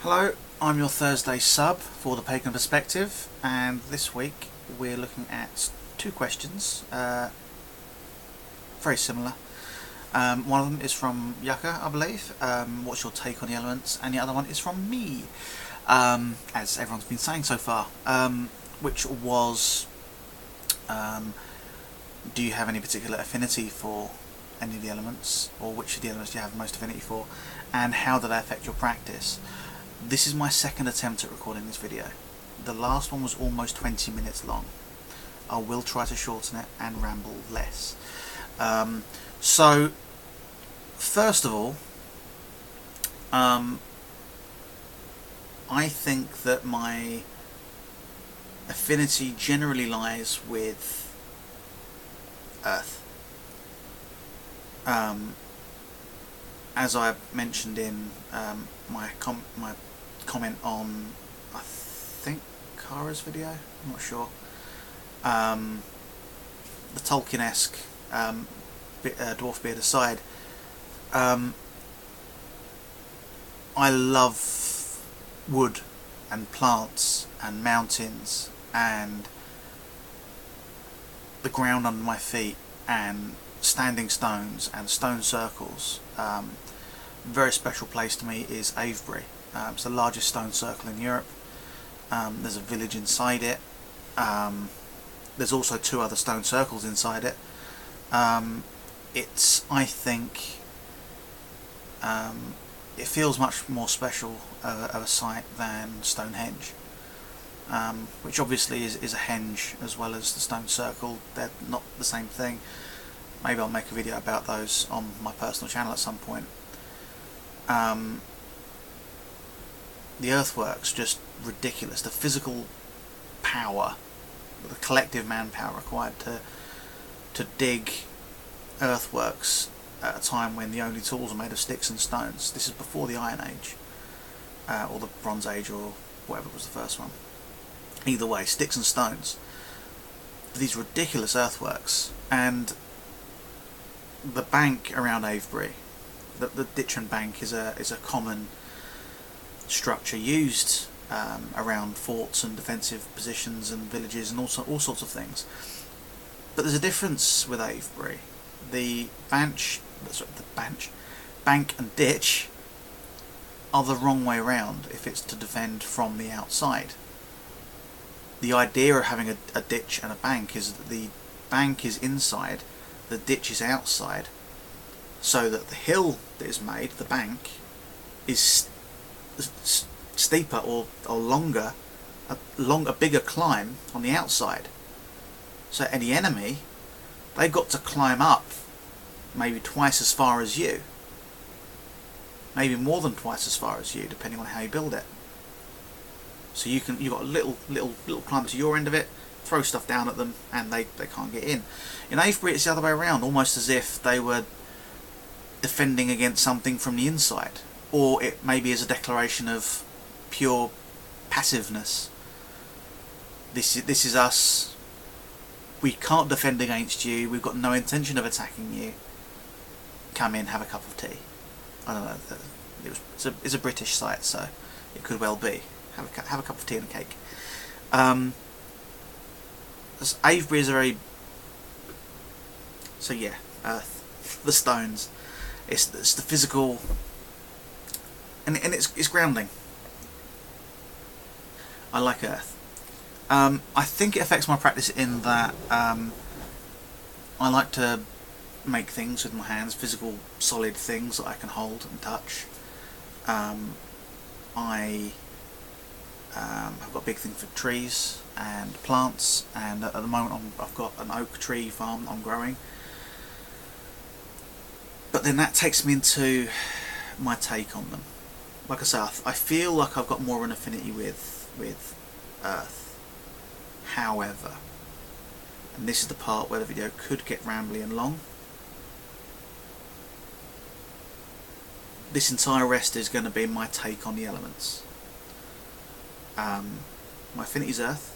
Hello, I'm your Thursday sub for the Pagan Perspective, and this week we're looking at two questions, very similar. One of them is from Yucca, I believe. What's your take on the elements? And the other one is from me, as everyone's been saying so far, which was, do you have any particular affinity for any of the elements, or which of the elements do you have most affinity for, and how do they affect your practice? This is my second attempt at recording this video. The last one was almost 20 minutes long. I will try to shorten it and ramble less. So, first of all, I think that my affinity generally lies with Earth. As I mentioned in my comment on, I think, Kara's video, I'm not sure, the Tolkien-esque dwarf beard aside, I love wood and plants and mountains and the ground under my feet and standing stones and stone circles. Very special place to me is Avebury. It's the largest stone circle in Europe. There's a village inside it. There's also two other stone circles inside it. It's, I think, it feels much more special of a site than Stonehenge, which obviously is a henge as well as the stone circle. They're not the same thing. Maybe I'll make a video about those on my personal channel at some point. The earthworks, just ridiculous. The physical power, the collective manpower required to dig earthworks at a time when the only tools are made of sticks and stones. This is before the Iron Age, or the Bronze Age, or whatever was the first one. Either way, sticks and stones. These ridiculous earthworks, and the bank around Avebury, the ditch and bank is a common structure used around forts and defensive positions and villages and all sorts of things. But there's a difference with Avebury. The bank and ditch are the wrong way round if it's to defend from the outside. The idea of having a ditch and a bank is that the bank is inside, the ditch is outside, so that the hill that is made, the bank, is steeper or longer, a bigger climb on the outside. So any enemy, they've got to climb up maybe twice as far as you, maybe more than twice as far as you, depending on how you build it. So you've got a little climb to your end of it, throw stuff down at them, and they can't get in. In Avebury, it's the other way around, almost as if they were defending against something from the inside, or it maybe is a declaration of pure passiveness. This is us. We can't defend against you. We've got no intention of attacking you. Come in, have a cup of tea. I don't know. It's a British site, so it could well be. Have a cup of tea and a cake. Avebury is a very... So yeah, Earth, the stones. It's the physical, and it's grounding. I like Earth. I think it affects my practice in that I like to make things with my hands, physical, solid things that I can hold and touch. I've got a big thing for trees and plants, and at the moment I've got an oak tree farm I'm growing. But then that takes me into my take on them. Like I say, I feel like I've got more of an affinity with Earth. However, and this is the part where the video could get rambly and long, this entire rest is going to be my take on the elements. My affinity is Earth,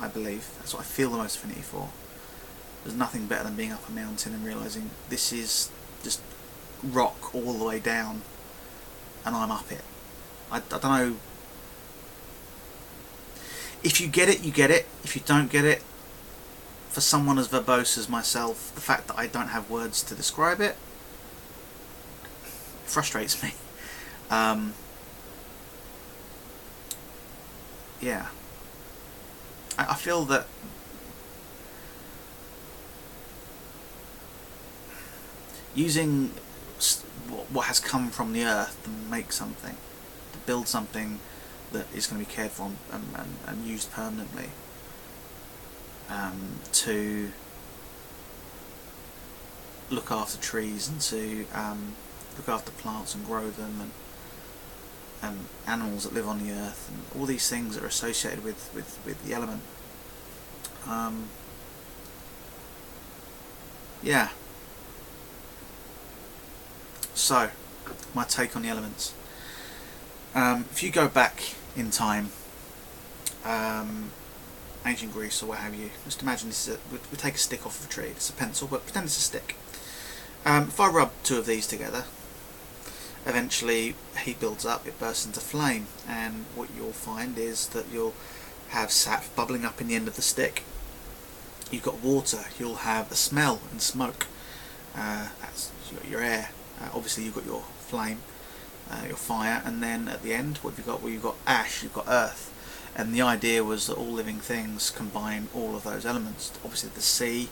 I believe. That's what I feel the most affinity for. There's nothing better than being up a mountain and realising this is just rock all the way down and I'm up it. I don't know If you get it, you get it. If you don't get it, for someone as verbose as myself, the fact that I don't have words to describe it frustrates me. Yeah. I feel that using what has come from the earth to make something, to build something that is going to be cared for and used permanently, to look after trees and to look after plants and grow them, and animals that live on the earth, and all these things that are associated with the element. Yeah. So, my take on the elements. If you go back in time, ancient Greece or what have you, just imagine this is we take a stick off of a tree. It's a pencil, but pretend it's a stick. If I rub two of these together, eventually heat builds up, it bursts into flame, and what you'll find is that you'll have sap bubbling up in the end of the stick. You've got water, you'll have a smell and smoke. That's you've got your air. Obviously you've got your flame, your fire, and then at the end, what have you got? Well, you've got ash, you've got earth. And the idea was that all living things combine all of those elements. Obviously the sea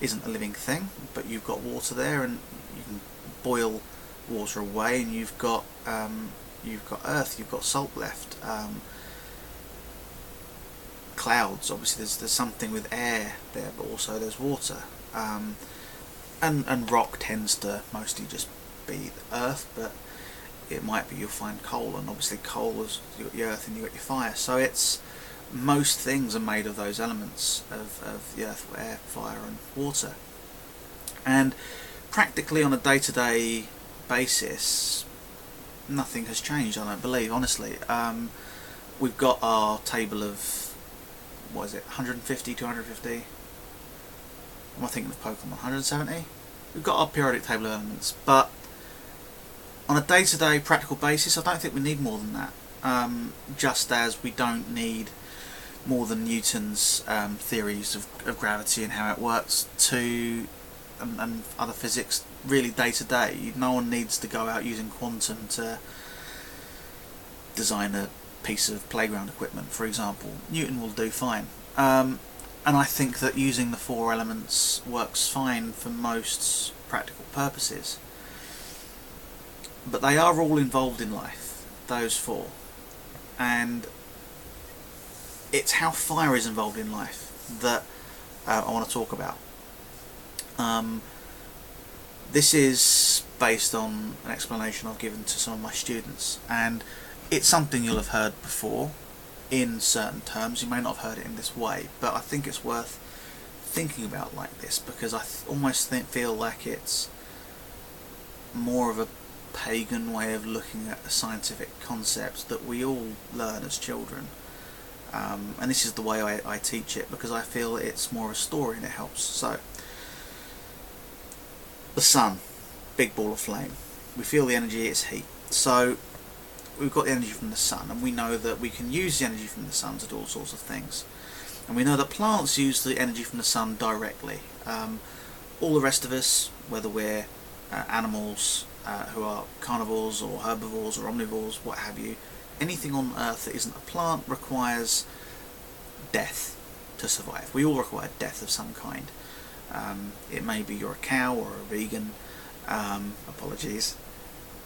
isn't a living thing, but you've got water there, and you can boil water away, and you've got earth, you've got salt left. Clouds, obviously there's something with air there, but also there's water. And rock tends to mostly just be the earth, but it might be you'll find coal, and obviously coal is you've got the earth and you've got your fire. So it's most things are made of those elements of the earth, air, fire and water. And practically on a day-to-day basis, nothing has changed, I don't believe, honestly. We've got our table of, what is it, 150, 250? Am I thinking of Pokemon? 170? We've got our periodic table of elements, but on a day-to-day practical basis, I don't think we need more than that. Just as we don't need more than Newton's theories of gravity and how it works and other physics, really day-to-day. No one needs to go out using quantum to design a piece of playground equipment, for example. Newton will do fine. And I think that using the four elements works fine for most practical purposes. But they are all involved in life, those four. And it's how fire is involved in life that I want to talk about. This is based on an explanation I've given to some of my students, and it's something you'll have heard before in certain terms. You may not have heard it in this way, but I think it's worth thinking about like this, because I almost feel like it's more of a pagan way of looking at the scientific concepts that we all learn as children. And this is the way I teach it, because I feel it's more of a story and it helps. So, the sun, big ball of flame. We feel the energy, it's heat. So we've got the energy from the sun, and we know that we can use the energy from the sun to do all sorts of things. And we know that plants use the energy from the sun directly. All the rest of us, whether we're animals who are carnivores or herbivores or omnivores, what have you, anything on Earth that isn't a plant requires death to survive. We all require death of some kind. It may be you're a cow or a vegan, apologies,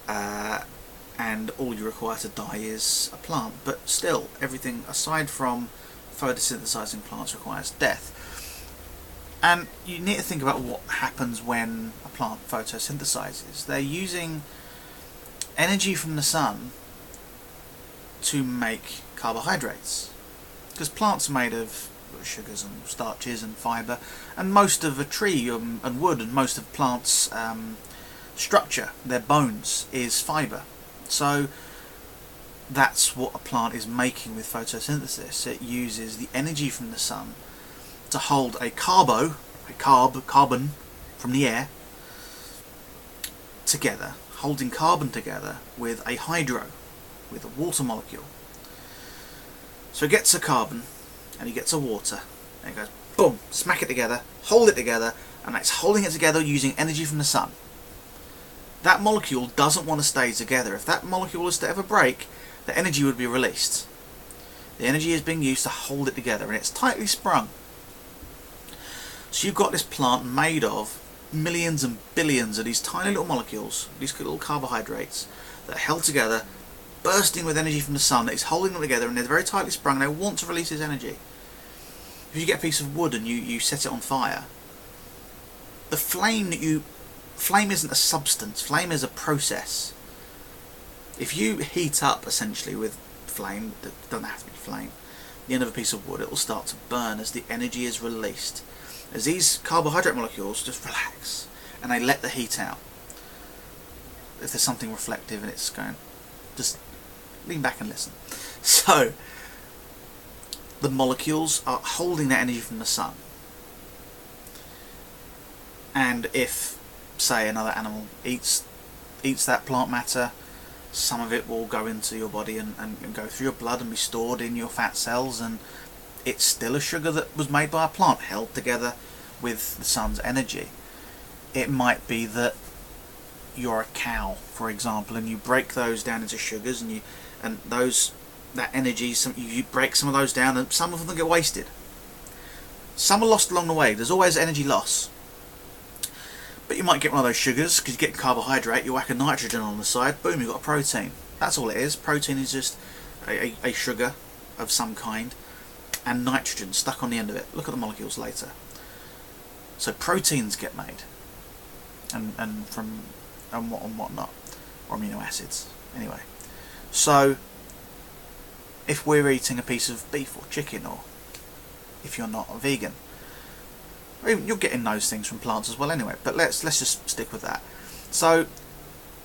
and all you require to die is a plant. But still, everything aside from photosynthesizing plants requires death. And you need to think about what happens when a plant photosynthesizes. They're using energy from the sun to make carbohydrates, because plants are made of sugars and starches and fibre, and most of a tree and wood and most of plants' structure, their bones, is fibre. So that's what a plant is making with photosynthesis. It uses the energy from the sun to hold a carbon from the air together, holding carbon together with a hydro, with a water molecule. So he gets a carbon and he gets a water and he goes boom, smack it together, hold it together, and it's holding it together using energy from the sun. That molecule doesn't want to stay together. If that molecule was to ever break, the energy would be released. The energy is being used to hold it together, and it's tightly sprung. So you've got this plant made of millions and billions of these tiny little molecules, these little carbohydrates, that are held together, bursting with energy from the sun that is holding them together, and they're very tightly sprung, and they want to release this energy. If you get a piece of wood and you set it on fire, the flame isn't a substance, flame is a process. If you heat up essentially with flame, that doesn't have to be flame, the end of a piece of wood, it will start to burn as the energy is released. As these carbohydrate molecules just relax and they let the heat out. If there's something reflective and it's going, just lean back and listen. So, the molecules are holding that energy from the sun. And if, say, another animal eats that plant matter, some of it will go into your body and go through your blood and be stored in your fat cells, and it's still a sugar that was made by a plant, held together with the sun's energy. It might be that you're a cow, for example, and you break those down into sugars, and that energy, you break some of those down, and some of them get wasted. Some are lost along the way. There's always energy loss. But you might get one of those sugars, because you get carbohydrate, you whack a nitrogen on the side, boom, you've got a protein. That's all it is. Protein is just a sugar of some kind, and nitrogen stuck on the end of it. Look at the molecules later. So proteins get made, and whatnot, or amino acids. Anyway, so if we're eating a piece of beef or chicken, or if you're not a vegan, you're getting those things from plants as well anyway, but let's just stick with that. So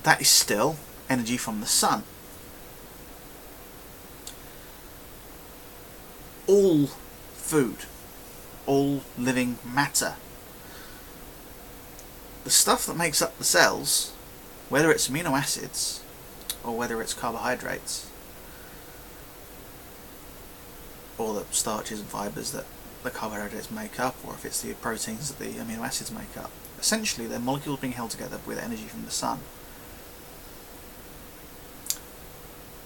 that is still energy from the sun. All food, all living matter, the stuff that makes up the cells, whether it's amino acids or whether it's carbohydrates or the starches and fibres that the carbohydrates make up, or if it's the proteins that the amino acids make up, essentially they're molecules being held together with energy from the sun.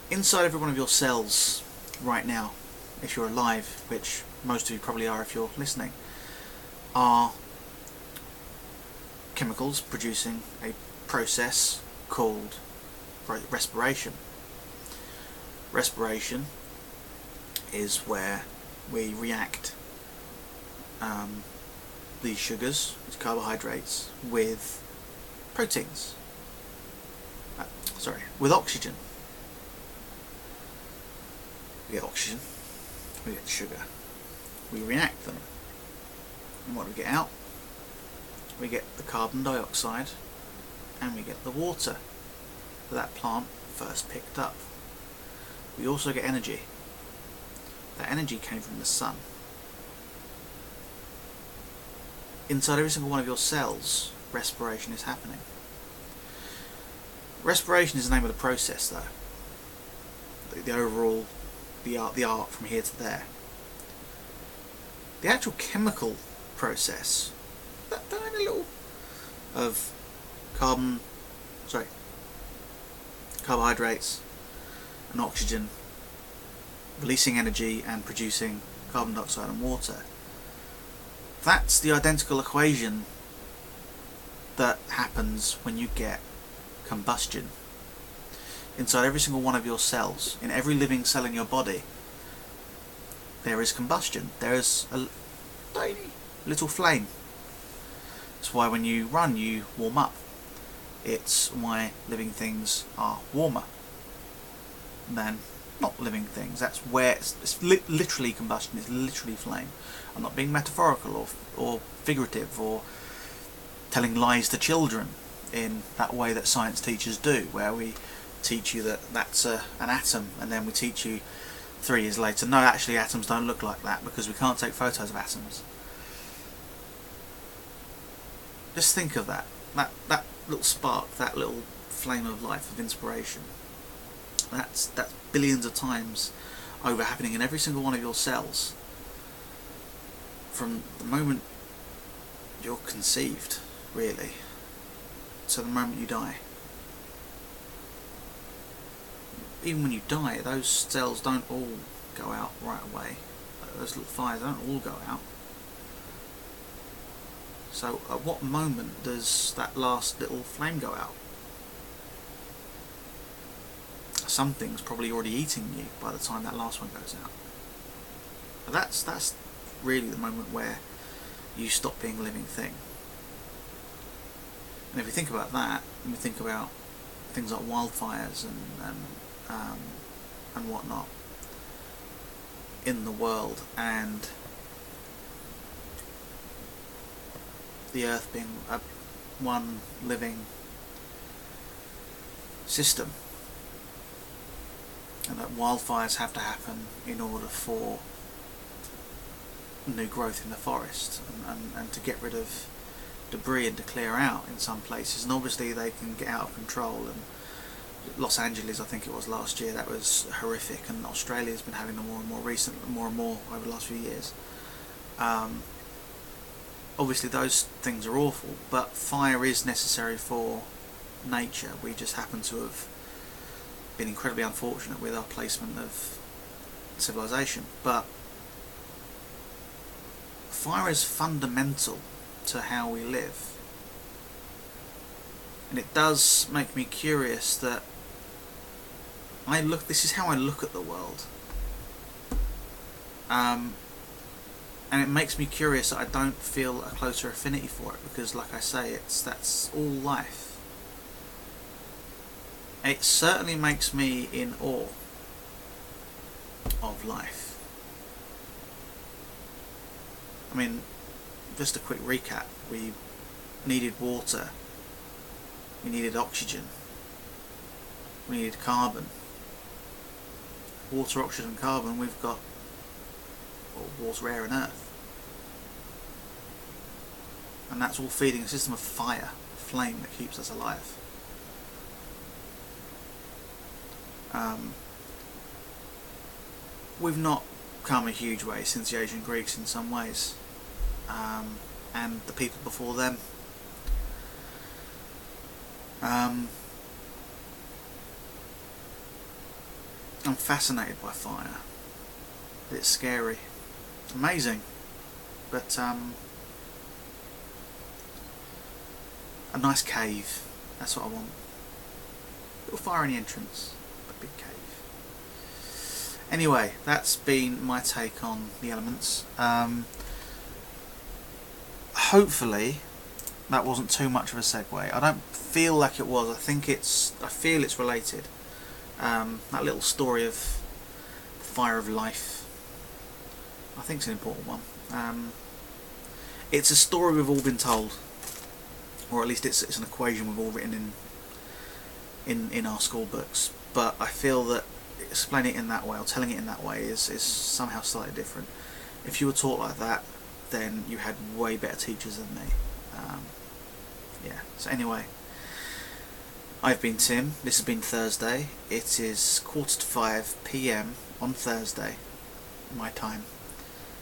Inside every one of your cells right now, if you're alive, which most of you probably are if you're listening, are chemicals producing a process called respiration. Respiration is where we react these sugars, these carbohydrates, with proteins. With oxygen. We get oxygen, we get sugar, we react them, and what do we get out? We get the carbon dioxide, and we get the water that plant first picked up. We also get energy. That energy came from the sun. Inside every single one of your cells, respiration is happening. Respiration is the name of the process, though. The overall, the art from here to there. The actual chemical process, that tiny little of carbohydrates and oxygen releasing energy and producing carbon dioxide and water. That's the identical equation that happens when you get combustion. Inside every single one of your cells, in every living cell in your body, there is combustion. There is a tiny little flame. It's why when you run you warm up. It's why living things are warmer than not living things. That's where it's literally combustion. It's literally flame. I'm not being metaphorical or figurative or telling lies to children in that way that science teachers do, where we teach you that that's an atom, and then we teach you 3 years later, no, actually atoms don't look like that because we can't take photos of atoms. Just think of that little spark, that little flame of life, of inspiration. That's billions of times over happening in every single one of your cells from the moment you're conceived, really, to the moment you die. Even when you die, those cells don't all go out right away. Those little fires don't all go out. So at what moment does that last little flame go out? Something's probably already eating you by the time that last one goes out. But that's really the moment where you stop being a living thing. And if we think about that, and we think about things like wildfires and whatnot in the world, and the Earth being one living system, and that wildfires have to happen in order for new growth in the forest, and to get rid of debris and to clear out in some places, and obviously they can get out of control. And Los Angeles, I think it was last year, that was horrific, and Australia's been having them more and more over the last few years. Obviously those things are awful, but fire is necessary for nature. We just happen to have been incredibly unfortunate with our placement of civilization, but fire is fundamental to how we live, and it does make me curious that this is how I look at the world, and it makes me curious that I don't feel a closer affinity for it, because like I say, that's all life. It certainly makes me in awe of life. I mean, just a quick recap: we needed water, we needed oxygen, we needed carbon. Water, oxygen, carbon, we've got water, air and earth. And that's all feeding a system of fire, flame that keeps us alive. We've not come a huge way since the ancient Greeks in some ways, and the people before them. I'm fascinated by fire. It's scary, amazing, but a nice cave. That's what I want. Little fire in the entrance, but big cave. Anyway, that's been my take on the elements. Hopefully that wasn't too much of a segue. I don't feel like it was. I feel it's related. That little story of the fire of life, I think it's an important one. It's a story we've all been told, or at least it's an equation we've all written in our school books. But I feel that explaining it in that way, or telling it in that way, is somehow slightly different. If you were taught like that, then you had way better teachers than me. Yeah. So anyway, I've been Tim. This has been Thursday. It is 4:45 p.m. on Thursday, my time.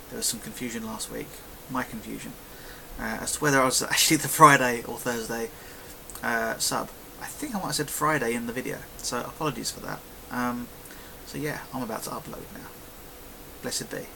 There was some confusion last week, my confusion, as to whether I was actually the Friday or Thursday sub. I think I might have said Friday in the video, so apologies for that. So yeah, I'm about to upload now. Blessed be.